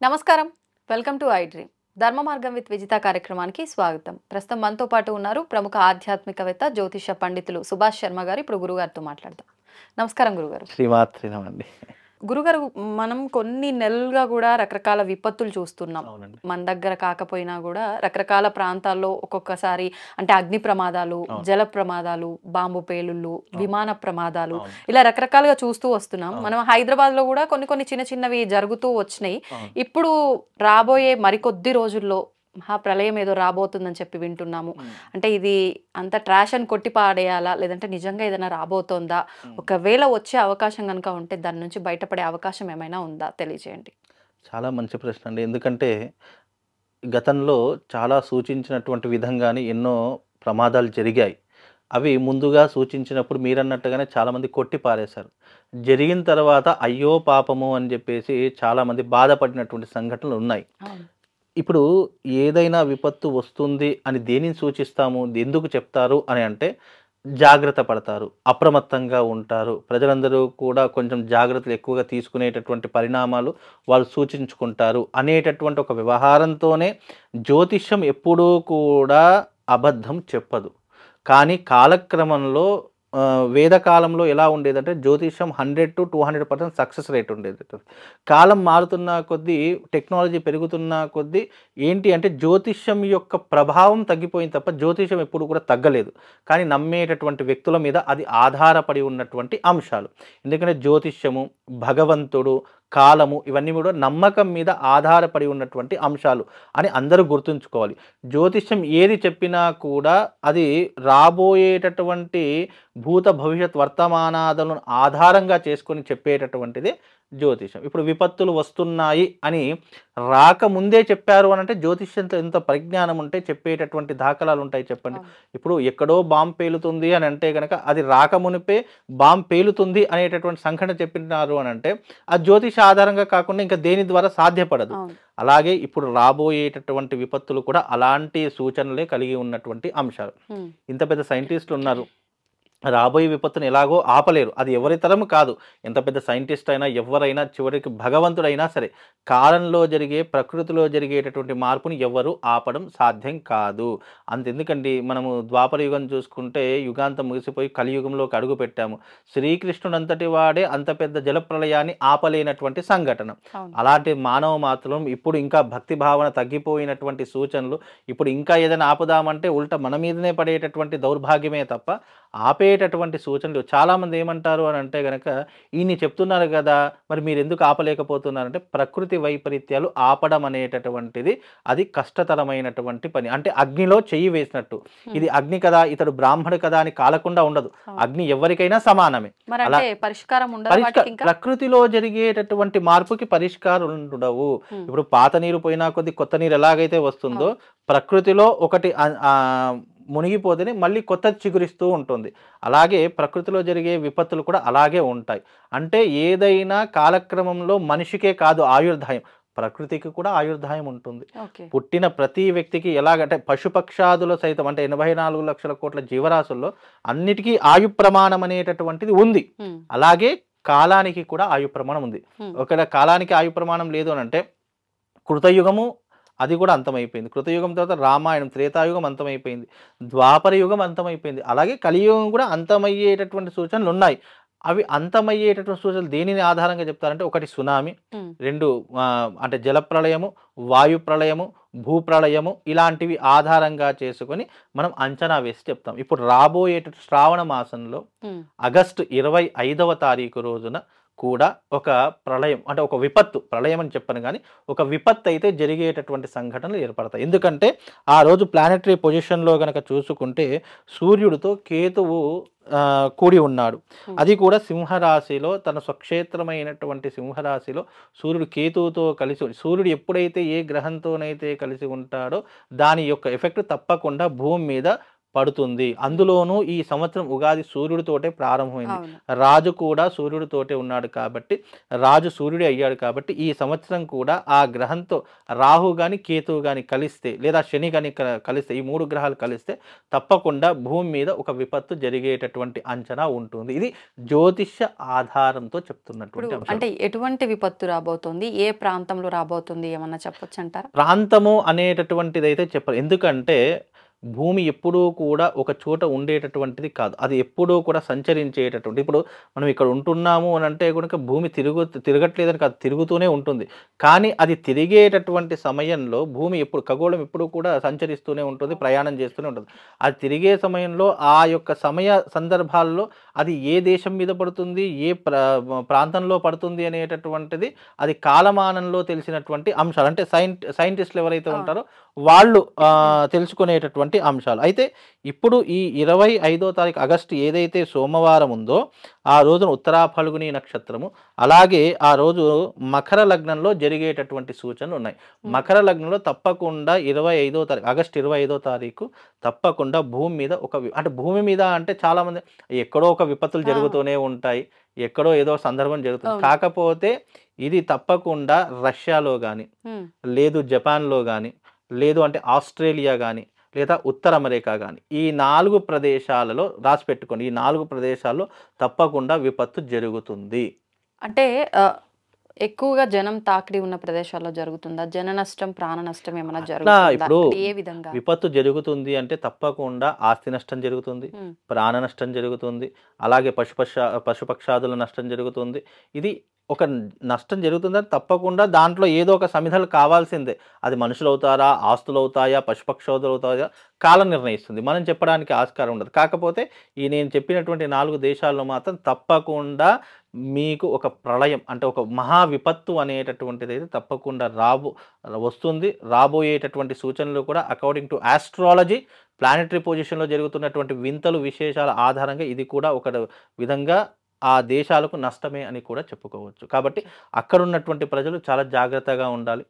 నమస్కారం, welcome to I dream. ధర్మ మార్గం విత్ విజిత కార్యక్రమానికి స్వాగతం. ప్రస్తుతం మనతో పాటు ఉన్నారు ప్రముఖ ఆధ్యాత్మికవేత్త జ్యోతిష పండితులు సుభాష్ శర్మ గారు. ఇప్పుడు గురుగారితో మాట్లాడదాం. నమస్కారం గురుగారు. శ్రీమాత్రినమండి. గురుగారు, మనం కొన్ని నెలలుగా కూడా రకరకాల విపత్తులు చూస్తున్నాం. అవునండి. మన దగ్గర కాకపోయినా కూడా రకరకాల ప్రాంతాల్లో ఒక్కొక్కసారి అంటే అగ్ని ప్రమాదాలు, జల ప్రమాదాలు, బాంబు పేలుళ్ళు, విమాన ప్రమాదాలు, ఇలా రకరకాలుగా చూస్తూ వస్తున్నాం. మనం హైదరాబాద్ లో కూడా కొన్ని చిన్న చిన్నవి జరుగుతూ వచ్చినాయి. ఇప్పుడు రాబోయే మరికొద్ది రోజుల్లో మహాప్రళయం ఏదో రాబోతుందని చెప్పి వింటున్నాము. అంటే ఇది అంత ట్రాష్ అని కొట్టి పాడేయాలా, లేదంటే నిజంగా ఏదైనా రాబోతోందా? ఒకవేళ వచ్చే అవకాశం కనుక ఉంటే దాని నుంచి బయటపడే అవకాశం ఏమైనా ఉందా? తెలియజేయండి. చాలా మంచి ప్రశ్న అండి. ఎందుకంటే గతంలో చాలా సూచించినటువంటి విధంగానే ఎన్నో ప్రమాదాలు జరిగాయి. అవి ముందుగా సూచించినప్పుడు మీరన్నట్టుగానే చాలామంది కొట్టి పారేశారు. జరిగిన తర్వాత అయ్యో పాపము అని చెప్పేసి చాలామంది బాధపడినటువంటి సంఘటనలు ఉన్నాయి. ఇప్పుడు ఏదైనా విపత్తు వస్తుంది అని దేనిని సూచిస్తాము, ఎందుకు చెప్తారు అని అంటే జాగ్రత్త పడతారు, అప్రమత్తంగా ఉంటారు, ప్రజలందరూ కూడా కొంచెం జాగ్రత్తలు ఎక్కువగా తీసుకునేటటువంటి పరిణామాలు వాళ్ళు సూచించుకుంటారు అనేటటువంటి ఒక వ్యవహారంతోనే జ్యోతిష్యం ఎప్పుడూ కూడా అబద్ధం చెప్పదు. కానీ కాలక్రమంలో వేదకాలంలో ఎలా ఉండేదంటే జ్యోతిష్యం 100 to 200% సక్సెస్ రేట్ ఉండేది. కాలం మారుతున్న కొద్దీ, టెక్నాలజీ పెరుగుతున్న కొద్దీ ఏంటి అంటే జ్యోతిష్యం యొక్క ప్రభావం తగ్గిపోయింది తప్ప జ్యోతిష్యం ఎప్పుడు కూడా తగ్గలేదు. కానీ నమ్మేటటువంటి వ్యక్తుల మీద అది ఆధారపడి ఉన్నటువంటి అంశాలు. ఎందుకంటే జ్యోతిష్యము, భగవంతుడు, కాలము ఇవన్నీ కూడా నమ్మకం మీద ఆధారపడి ఉన్నటువంటి అంశాలు అని అందరూ గుర్తుంచుకోవాలి. జ్యోతిష్యం ఏది చెప్పినా కూడా అది రాబోయేటటువంటి భూత భవిష్యత్ వర్తమానాలను ఆధారంగా చేసుకొని చెప్పేటటువంటిది జ్యోతిషం. ఇప్పుడు విపత్తులు వస్తున్నాయి అని రాకముందే చెప్పారు అని అంటే జ్యోతిష్యంతో ఎంత పరిజ్ఞానం ఉంటే చెప్పేటటువంటి దాఖలాలు ఉంటాయి చెప్పండి. ఇప్పుడు ఎక్కడో బాంబు పేలుతుంది అని అంటే కనుక అది రాకమునిపే బాంబు పేలుతుంది అనేటటువంటి సంఘటన చెప్పినారు అని అంటే ఆ జ్యోతిష ఆధారంగా కాకుండా ఇంకా దేని ద్వారా సాధ్యపడదు. అలాగే ఇప్పుడు రాబోయేటటువంటి విపత్తులు కూడా అలాంటి సూచనలే కలిగి ఉన్నటువంటి అంశాలు. ఇంత పెద్ద సైంటిస్టులు ఉన్నారు, రాబోయే విపత్తును ఎలాగో ఆపలేరు. అది ఎవరి తరము కాదు. ఎంత పెద్ద సైంటిస్ట్ అయినా, ఎవరైనా, చివరికి భగవంతుడైనా సరే కాలంలో జరిగే, ప్రకృతిలో జరిగేటటువంటి మార్పుని ఎవరు ఆపడం సాధ్యం కాదు. అంతెందుకండి, మనము ద్వాపర యుగం చూసుకుంటే యుగాంతం ముగిసిపోయి కలియుగంలోకి అడుగు పెట్టాము. శ్రీకృష్ణుడు అంతటి వాడే అంత పెద్ద జలప్రళయాన్ని ఆపలేనటువంటి సంఘటన. అలాంటి మానవ మాత్రం ఇప్పుడు ఇంకా భక్తి భావన తగ్గిపోయినటువంటి సూచనలు, ఇప్పుడు ఇంకా ఏదైనా ఆపుదామంటే ఉల్టా మన మీదనే పడేటటువంటి దౌర్భాగ్యమే తప్ప ఆపేటటువంటి సూచనలు. చాలామంది ఏమంటారు అని అంటే కనుక, ఈయన్ని చెప్తున్నారు కదా మరి మీరు ఎందుకు ఆపలేకపోతున్నారంటే ప్రకృతి వైపరీత్యాలు ఆపడం అనేటటువంటిది అది కష్టతరమైనటువంటి పని. అంటే అగ్నిలో చెయ్యి వేసినట్టు. ఇది అగ్ని కదా, ఇతడు బ్రాహ్మడు కదా అని కాలకుండా ఉండదు. అగ్ని ఎవరికైనా సమానమే. అలా ప్రకృతిలో జరిగేటటువంటి మార్పుకి పరిష్కారం ఉండవు. ఇప్పుడు పాత నీరు పోయినా కొద్ది కొత్త నీరు ఎలాగైతే వస్తుందో ప్రకృతిలో ఒకటి మునిగిపోతేనే మళ్ళీ కొత్త చిగురిస్తూ ఉంటుంది. అలాగే ప్రకృతిలో జరిగే విపత్తులు కూడా అలాగే ఉంటాయి. అంటే ఏదైనా కాలక్రమంలో మనిషికే కాదు ఆయుర్దాయం, ప్రకృతికి కూడా ఆయుర్దాయం ఉంటుంది. పుట్టిన ప్రతి వ్యక్తికి ఎలాగంటే పశుపక్షాదులు సైతం అంటే 84 లక్షల కోట్ల జీవరాశుల్లో అన్నిటికీ ఆయు ప్రమాణం అనేటటువంటిది ఉంది. అలాగే కాలానికి కూడా ఆయు ప్రమాణం ఉంది. ఒకవేళ కాలానికి ఆయు ప్రమాణం లేదు అని అంటే కృతయుగము అది కూడా అంతమైపోయింది. కృతయుగం తర్వాత రామాయణం, త్రేతాయుగం అంతమైపోయింది, ద్వాపర యుగం అంతమైపోయింది. అలాగే కలియుగం కూడా అంతమయ్యేటటువంటి సూచనలు ఉన్నాయి. అవి అంతమయ్యేటటువంటి సూచనలు దేనిని ఆధారంగా చెప్తారంటే ఒకటి సునామీ, రెండు అంటే జలప్రళయము, వాయు ప్రళయము, భూప్రళయము, ఇలాంటివి ఆధారంగా చేసుకొని మనం అంచనా వేసి చెప్తాం. ఇప్పుడు రాబోయేట శ్రావణ మాసంలో ఆగస్టు 25వ తారీఖు రోజున కూడా ఒక ప్రళయం అంటే ఒక విపత్తు, ప్రళయం అని చెప్పను కానీ ఒక విపత్తు అయితే జరిగేటటువంటి సంఘటనలు ఏర్పడతాయి. ఎందుకంటే ఆ రోజు ప్లానెటరీ పొజిషన్లో కనుక చూసుకుంటే సూర్యుడితో కేతువు కూడి ఉన్నాడు. అది కూడా సింహరాశిలో, తన స్వక్షేత్రమైనటువంటి సింహరాశిలో సూర్యుడు కేతువుతో కలిసి, సూర్యుడు ఎప్పుడైతే ఏ గ్రహంతోనైతే కలిసి ఉంటాడో దాని యొక్క ఎఫెక్ట్ తప్పకుండా భూమి మీద పడుతుంది. అందులోనూ ఈ సంవత్సరం ఉగాది సూర్యుడితోటే ప్రారంభమైంది. అవును. రాజు కూడా సూర్యుడితోటే ఉన్నాడు కాబట్టి, రాజు సూర్యుడే అయ్యాడు కాబట్టి, ఈ సంవత్సరం కూడా ఆ గ్రహంతో రాహు గాని, కేతువు గాని కలిస్తే లేదా శని గాని కలిస్తే ఈ 3 గ్రహాలు కలిస్తే తప్పకుండా భూమి మీద ఒక విపత్తు జరిగేటటువంటి అంచనా ఉంటుంది. ఇది జ్యోతిష్య ఆధారంతో ఇప్పుడు చెప్తున్నటువంటి అంశం. అంటే ఎటువంటి విపత్తు రాబోతోంది? ఏ ప్రాంతంలో రాబోతుంది? ఏమన్నా చెప్పొచ్చంటారా? ప్రాంతము అనేటటువంటిదైతే చెప్పరు. ఎందుకంటే భూమి ఎప్పుడూ కూడా ఒక చోట ఉండేటటువంటిది కాదు. అది ఎప్పుడూ కూడా సంచరించేటటువంటి ఇప్పుడు మనం ఇక్కడ ఉంటున్నాము అనంటే గనుక భూమి తిరగట్లేదని కాదు, తిరుగుతూనే ఉంటుంది. కానీ అది తిరిగేటటువంటి సమయంలో భూమి ఎప్పుడు ఖగోళం ఎప్పుడూ కూడా సంచరిస్తూనే ఉంటుంది, ప్రయాణం చేస్తూనే ఉంటుంది. అది తిరిగే సమయంలో ఆ యొక్క సమయ సందర్భాల్లో అది ఏ దేశం మీద పడుతుంది, ఏ ప్రాంతంలో పడుతుంది అనేటటువంటిది అది కాలమానంలో తెలిసినటువంటి అంశాలు. అంటే సైంటిస్టులు ఎవరైతే ఉంటారో వాళ్ళు తెలుసుకునేటటువంటి అంశాలు. అయితే ఇప్పుడు ఈ 25వ తారీఖు ఆగస్టు ఏదైతే సోమవారం ఉందో ఆ రోజున ఉత్తరా ఫల్గుని నక్షత్రము, అలాగే ఆ రోజు మకర లగ్నంలో జరిగేటటువంటి సూచనలు ఉన్నాయి. మకర లగ్నంలో తప్పకుండా 25వ తారీఖు ఆగస్టు 25వ తారీఖు తప్పకుండా భూమి మీద అంటే భూమి మీద అంటే చాలామంది ఎక్కడో ఒక విపత్తులు జరుగుతూనే ఉంటాయి, ఎక్కడో ఏదో సందర్భం జరుగుతుంది. కాకపోతే ఇది తప్పకుండా రష్యాలో కానీ, లేదు జపాన్లో కానీ, లేదు అంటే ఆస్ట్రేలియా కానీ, లేదా ఉత్తర అమెరికా కానీ, ఈ 4 ప్రదేశాలలో రాసి పెట్టుకోండి. ఈ 4 ప్రదేశాల్లో తప్పకుండా విపత్తు జరుగుతుంది. అంటే ఎక్కువగా జనం తాకిడి ఉన్న ప్రదేశాల్లో జరుగుతుందా? జన నష్టం, ప్రాణ నష్టం ఏమైనా జరుగుతుందా? ఇప్పుడు ఏ విధంగా? విపత్తు జరుగుతుంది అంటే తప్పకుండా ఆస్తి నష్టం జరుగుతుంది, ప్రాణ నష్టం జరుగుతుంది, అలాగే పశుపక్షాదుల నష్టం జరుగుతుంది. ఇది ఒక నష్టం జరుగుతుందని తప్పకుండా దాంట్లో ఏదో ఒక సమిధలు కావాల్సిందే. అది మనుషులు అవుతారా, ఆస్తులు అవుతాయా, పశుపక్షాదులు అవుతాయా, కాలం నిర్ణయిస్తుంది. మనం చెప్పడానికి ఆస్కారం ఉండదు. కాకపోతే ఈ నేను చెప్పినటువంటి 4 దేశాల్లో మాత్రం తప్పకుండా మీకు ఒక ప్రళయం అంటే ఒక మహా విపత్తు అనేటటువంటిది అయితే తప్పకుండా వస్తుంది. రాబోయేటటువంటి సూచనలు కూడా అకార్డింగ్ టు ఆస్ట్రాలజీ ప్లానెటరీ పొజిషన్లో జరుగుతున్నటువంటి వింతలు విశేషాల ఆధారంగా ఇది కూడా ఒక విధంగా ఆ దేశాలకు నష్టమే అని కూడా చెప్పుకోవచ్చు. కాబట్టి అక్కడ ఉన్నటువంటి ప్రజలు చాలా జాగ్రత్తగా ఉండాలి.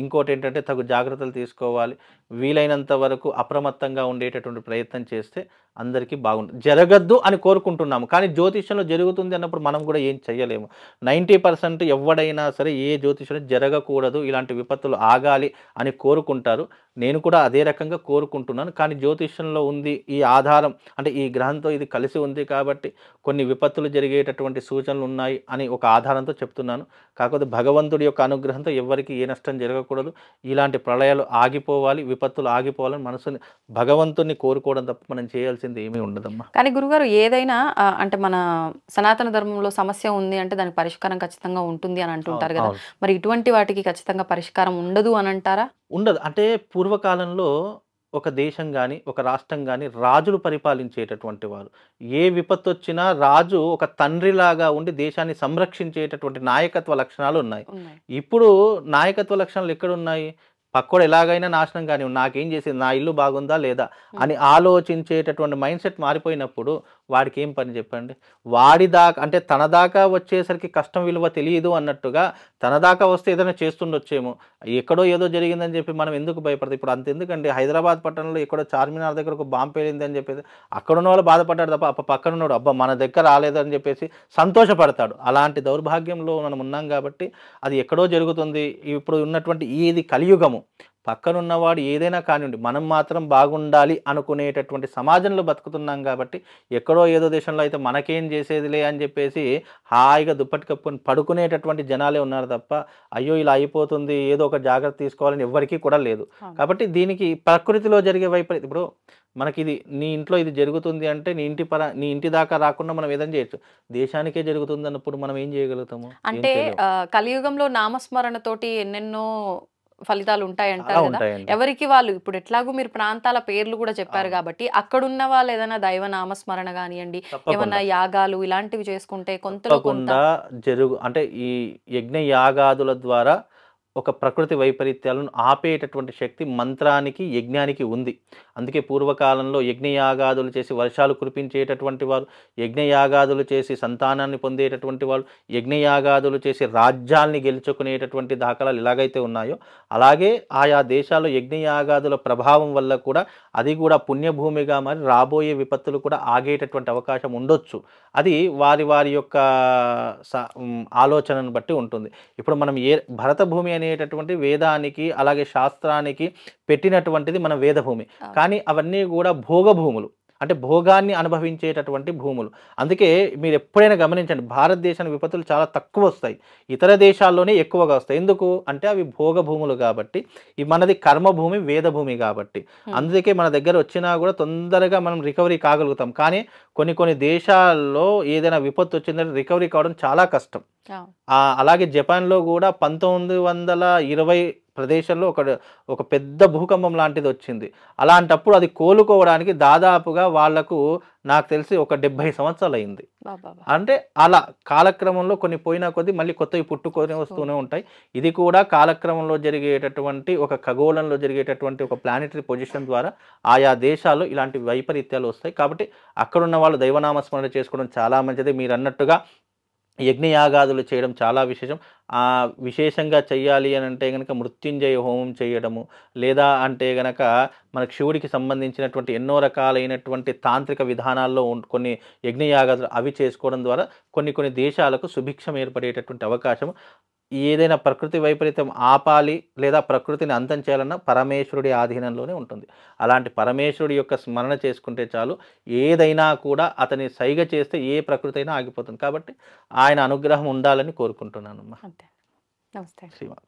ఇంకోటి ఏంటంటే తగు జాగ్రత్తలు తీసుకోవాలి. వీలైనంత వరకు అప్రమత్తంగా ఉండేటటువంటి ప్రయత్నం చేస్తే అందరికీ బాగుంటుంది. జరగద్దు అని కోరుకుంటున్నాము, కానీ జ్యోతిష్యంలో జరుగుతుంది అన్నప్పుడు మనం కూడా ఏం చెయ్యలేము. 90% ఎవడైనా సరే ఏ జ్యోతిష్యంలో జరగకూడదు, ఇలాంటి విపత్తులు ఆగాలి అని కోరుకుంటారు. నేను కూడా అదే రకంగా కోరుకుంటున్నాను. కానీ జ్యోతిష్యంలో ఉంది ఈ ఆధారం అంటే ఈ గ్రహంతో ఇది కలిసి ఉంది కాబట్టి కొన్ని విపత్తులు జరిగేటటువంటి సూచనలు ఉన్నాయి అని ఒక ఆధారంతో చెప్తున్నాను. కాకపోతే భగవంతుడి యొక్క అనుగ్రహంతో ఎవరికి ఏ నష్టం జరగకూడదు, ఇలాంటి ప్రళయాలు ఆగిపోవాలి, విపత్తులు ఆగిపోవాలని మనసుని భగవంతుని కోరుకోవడం తప్ప మనం చేయాల్సింది ఏమీ ఉండదమ్మా. కానీ గురుగారు ఏదైనా అంటే మన సనాతన ధర్మంలో సమస్య ఉంది అంటే దానికి పరిష్కారం ఖచ్చితంగా ఉంటుంది అని అంటుంటారు కదా. మరి ఇటువంటి వాటికి ఖచ్చితంగా పరిష్కారం ఉండదు అని అంటారా? ఉండదు. అంటే పూర్వకాలంలో ఒక దేశం కానీ, ఒక రాష్ట్రం కానీ రాజులు పరిపాలించేటటువంటి వారు. ఏ విపత్తు వచ్చినా రాజు ఒక తండ్రిలాగా ఉండి దేశాన్ని సంరక్షించేటటువంటి నాయకత్వ లక్షణాలు ఉన్నాయి. ఇప్పుడు నాయకత్వ లక్షణాలు ఎక్కడున్నాయి? పక్కోడు ఎలాగైనా నాశనం కానీ నాకేం చేసింది, నా ఇల్లు బాగుందా లేదా అని ఆలోచించేటటువంటి మైండ్ సెట్ మారిపోయినప్పుడు వాడికి ఏం పని చెప్పండి. వాడి దాకా అంటే తన దాకా వచ్చేసరికి కష్టం విలువ తెలియదు అన్నట్టుగా తన దాకా వస్తే ఏదైనా చేస్తుండొచ్చేమో, ఎక్కడో ఏదో జరిగిందని చెప్పి మనం ఎందుకు భయపడతాం? ఇప్పుడు అంతెందుకండి, హైదరాబాద్ పట్టణంలో ఎక్కడో చార్మినార్ దగ్గర ఒక బాంబు పేలింది అని చెప్పేసి అక్కడ ఉన్న వాళ్ళు బాధపడ్డాడు తప్ప పక్కన ఉన్నాడు అబ్బా మన దగ్గర రాలేదని చెప్పేసి సంతోషపడతాడు. అలాంటి దౌర్భాగ్యంలో మనం ఉన్నాం కాబట్టి అది ఎక్కడో జరుగుతుంది. ఇప్పుడు ఉన్నటువంటి ఇది కలియుగము. పక్కనున్నవాడు ఏదైనా కానివ్వండి, మనం మాత్రం బాగుండాలి అనుకునేటటువంటి సమాజంలో బతుకుతున్నాం కాబట్టి ఎక్కడో ఏదో దేశంలో అయితే మనకేం చేసేదిలే అని చెప్పేసి హాయిగా దుప్పటి కప్పుకొని పడుకునేటటువంటి జనాలే ఉన్నారు తప్ప అయ్యో ఇలా అయిపోతుంది ఏదో ఒక జాగ్రత్త తీసుకోవాలని ఎవరికీ కూడా లేదు. కాబట్టి దీనికి ప్రకృతిలో జరిగే వైపరీత్యం ఇప్పుడు మనకి ఇది నీ ఇంట్లో ఇది జరుగుతుంది అంటే నీ ఇంటి దాకా రాకుండా మనం ఏదైనా చేయొచ్చు. దేశానికే జరుగుతుంది అన్నప్పుడు మనం ఏం చేయగలుగుతాము? అంటే కలియుగంలో నామస్మరణతోటి ఎన్నెన్నో ఫలితాలు ఉంటాయంటారు కదా. ఎవరికి వాళ్ళు ఇప్పుడు ఎట్లాగూ మీరు ప్రాంతాల పేర్లు కూడా చెప్పారు కాబట్టి అక్కడున్న వాళ్ళు ఏదైనా దైవ నామస్మరణ కానివ్వండి, ఏమన్నా యాగాలు ఇలాంటివి చేసుకుంటే కొంత అంటే ఈ యజ్ఞ యాగాదుల ద్వారా ఒక ప్రకృతి వైపరీత్యాలను ఆపేటటువంటి శక్తి మంత్రానికి, యజ్ఞానికి ఉంది. అందుకే పూర్వకాలంలో యజ్ఞయాగాదులు చేసి వర్షాలు కురిపించేటటువంటి వారు, యజ్ఞయాగాదులు చేసి సంతానాన్ని పొందేటటువంటి వాళ్ళు, యజ్ఞయాగాదులు చేసి రాజ్యాల్ని గెలుచుకునేటటువంటి దాఖలాలు ఎలాగైతే ఉన్నాయో, అలాగే ఆయా దేశాల్లో యజ్ఞయాగాదుల ప్రభావం వల్ల కూడా అది కూడా పుణ్యభూమిగా మరి రాబోయే విపత్తులు కూడా ఆగేటటువంటి అవకాశం ఉండొచ్చు. అది వారి వారి యొక్క ఆలోచనను బట్టి ఉంటుంది. ఇప్పుడు మనం భరత భూమి అనేటటువంటి వేదానికి అలాగే శాస్త్రానికి పెట్టినటువంటిది మన వేదభూమి. కానీ అవన్నీ కూడా భోగభూములు, అంటే భోగాన్ని అనుభవించేటటువంటి భూములు. అందుకే మీరు ఎప్పుడైనా గమనించండి, భారతదేశానికి విపత్తులు చాలా తక్కువ వస్తాయి, ఇతర దేశాల్లోనే ఎక్కువగా వస్తాయి. ఎందుకు అంటే అవి భోగ భూములు కాబట్టి, మనది కర్మభూమి, వేదభూమి కాబట్టి. అందుకే మన దగ్గర వచ్చినా కూడా తొందరగా మనం రికవరీ కాగలుగుతాం. కానీ కొన్ని కొన్ని దేశాల్లో ఏదైనా విపత్తు వచ్చిందంటే రికవరీ కావడం చాలా కష్టం. అలాగే జపాన్లో కూడా 1920 ప్రదేశంలో ఒక పెద్ద భూకంపం లాంటిది వచ్చింది. అలాంటప్పుడు అది కోలుకోవడానికి దాదాపుగా వాళ్లకు నాకు తెలిసి ఒక 70 సంవత్సరాలు అయింది. అంటే అలా కాలక్రమంలో కొన్ని పోయినా కొద్దీ మళ్ళీ కొత్తవి పుట్టుకొని వస్తూనే ఉంటాయి. ఇది కూడా కాలక్రమంలో జరిగేటటువంటి ఒక ఖగోళంలో జరిగేటటువంటి ఒక ప్లానెటరీ పొజిషన్ ద్వారా ఆయా దేశాల్లో ఇలాంటి వైపరీత్యాలు వస్తాయి. కాబట్టి అక్కడున్న వాళ్ళు దైవనామస్మరణ చేసుకోవడం చాలా మంచిది. మీరు అన్నట్టుగా యజ్ఞయాగాదులు చేయడం చాలా విశేషం. విశేషంగా చెయ్యాలి అని అంటే గనక మృత్యుంజయ హోమం చేయడము, లేదా అంటే గనక మనకు శివుడికి సంబంధించినటువంటి ఎన్నో రకాలైనటువంటి తాంత్రిక విధానాల్లో కొన్ని యజ్ఞయాగాదులు అవి చేసుకోవడం ద్వారా కొన్ని కొన్ని దేశాలకు సుభిక్షం ఏర్పడేటటువంటి అవకాశం. ఏదైనా ప్రకృతి వైపరీత్యం ఆపాలి లేదా ప్రకృతిని అంతం చేయాలన్నా పరమేశ్వరుడి ఆధీనంలోనే ఉంటుంది. అలాంటి పరమేశ్వరుడి యొక్క స్మరణ చేసుకుంటే చాలు, ఏదైనా కూడా అతని సైగ చేస్తే ఏ ప్రకృతి అయినా ఆగిపోతుంది. కాబట్టి ఆయన అనుగ్రహం ఉండాలని కోరుకుంటున్నానమ్మా. నమస్తే. శ్రీమాత.